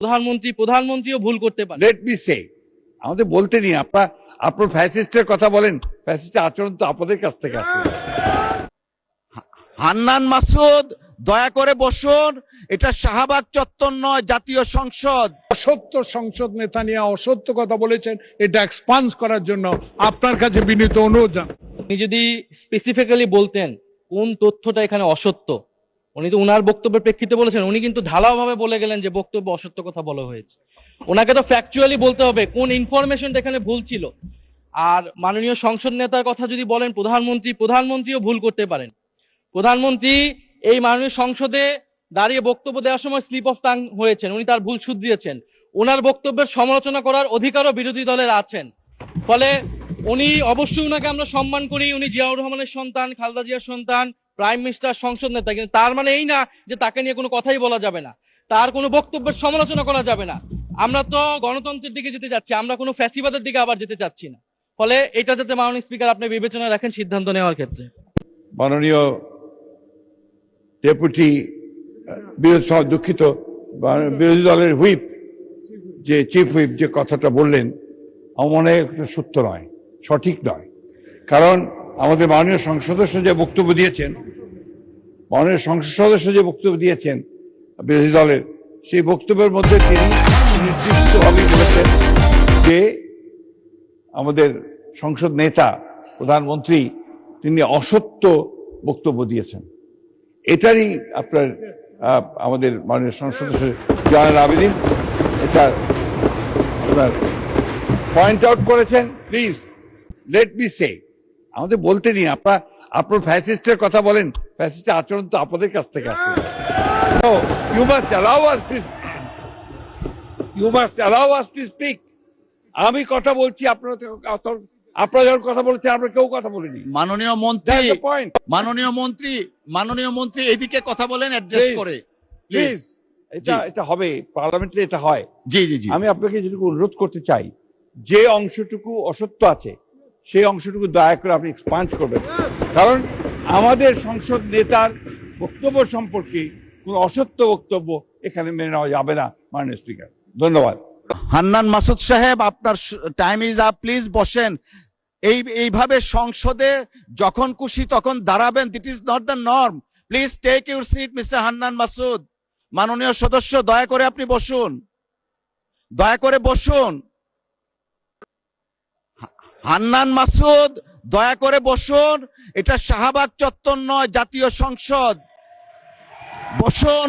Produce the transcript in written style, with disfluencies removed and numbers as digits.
প্রধানমন্ত্রীও ভুল করতে পারে। লেট মি সে, আমাদের বলতে নিন। আপনার ফ্যাসিস্টের কথা বলেন, ফ্যাসিস্টের আচরণ তো আপনাদের কাছ থেকে আসছে। হান্নান মাসুদ, দয়া করে বসুন। এটা শাহবাগ চত্বর নয়, জাতীয় সংসদ। অসত্য সংসদ নেতা নিয়ে অসত্য কথা বলেছেন, এটা এক্সপান্স করার জন্য আপনার কাছে বিনীত অনুরোধ জানাই। উনি যদি স্পেসিফিক্যালি বলতেন কোন তথ্যটা এখানে অসত্য, উনি তো উনার বক্তব্যের প্রেক্ষিতে বলেছেন। উনি কিন্তু ঢালাওভাবে বলে গেলেন যে বক্তব্য অসত্য কথা বলা হয়েছে। ওনাকে তো ফ্যাকচুয়ালি বলতে হবে কোন ইনফরমেশনটা এখানে ভুল ছিল। আর মাননীয় সংসদ নেতার কথা যদি বলেন প্রধানমন্ত্রীও ভুল করতে পারেন। প্রধানমন্ত্রী এই মাননীয় সংসদে দাঁড়িয়ে বক্তব্য দেওয়ার সময় স্লিপ অফ টাং হয়েছেন, উনি তার ভুল শুধরিয়েছেন। ওনার বক্তব্যের সমালোচনা করার অধিকারও বিরোধী দলের আছেন। ফলে উনি অবশ্যই, উনাকে আমরা সম্মান করি। উনি জিয়াউর রহমানের সন্তান, খালেদা জিয়ার সন্তান, প্রাইম মিনিস্টার, সংসদ নেতা। কিন্তু তার মানে এই না যে তাকে নিয়ে কোনো কথাই বলা যাবে না, তার কোনো বক্তব্যের সমালোচনা করা যাবে না। আমরা তো গণতন্ত্রের দিকে যেতে যাচ্ছি, আমরা কোনো ফ্যাসিবাদের দিকে আবার যেতে চাচ্ছি না। ফলে এটা যাতে মাননীয় স্পিকার আপনি বিবেচনায় রাখেন সিদ্ধান্ত নেওয়ার ক্ষেত্রে। মাননীয় ডেপুটি দুঃখিত বিরোধী দলের হুইপ, যে চিফ হুইপ যে কথাটা বললেন, আমার মনে হয় সত্য নয়, সঠিক নয়। কারণ আমাদের মাননীয় সংসদ সদস্য যে বক্তব্য দিয়েছেন, মাননীয় সংসদ সদস্য যে বক্তব্য দিয়েছেন বিরোধী দলের, সেই বক্তব্যের মধ্যে তিনি নির্দিষ্টভাবে বলেছেন যে আমাদের সংসদ নেতা প্রধানমন্ত্রী তিনি অসত্য বক্তব্য দিয়েছেন। এটারই আপনার আমাদের মাননীয় সংসদ সদস্য জয়নাল আবেদীন এটা আপনার পয়েন্ট আউট করেছেন। প্লিজ লেট মি সে, আমাদের বলতে নিন। আপনার ফ্যাসিস্টের কথা বলেন, ফ্যাসিস্টের আচরণ তো আপনাদের কাছ থেকে আসছে। You must allow us to speak. আমি কথা বলছি, আপনারা যখন কথা বলছেন আমরা কেউ কথা বলিনি। মাননীয় মন্ত্রী এদিকে কথা বলেন, অ্যাড্রেস করে প্লিজ। এটা হবে পার্লামেন্টে, এটা হয়। জি জি জি, আমি আপনাকে যেটুকু অনুরোধ করতে চাই, যে অংশটুকু অসত্য আছে সেই অংশটুকু দয়া করে আপনি এক্সপান্স করবেন। কারণ আমাদের সংসদ নেতার বক্তব্য সম্পর্কে কোন অসত্য বক্তব্য এখানে মেনে নেওয়া যাবে না। মাননীয় স্পিকার, ধন্যবাদ। হান্নান মাসুদ সাহেব, আপনার টাইম ইজ আপ, প্লিজ বসেন। এইভাবে সংসদে যখন খুশি তখন দাঁড়াবেন, that is not the norm. Please take your seat mister Hannan Masud. মাননীয় সদস্য, দয়া করে আপনি বসুন, দয়া করে বসুন। হান্নান মাসুদ, দয়া করে বসুন। এটা শাহবাগ চত্বর নয়, জাতীয় সংসদ। বসুন।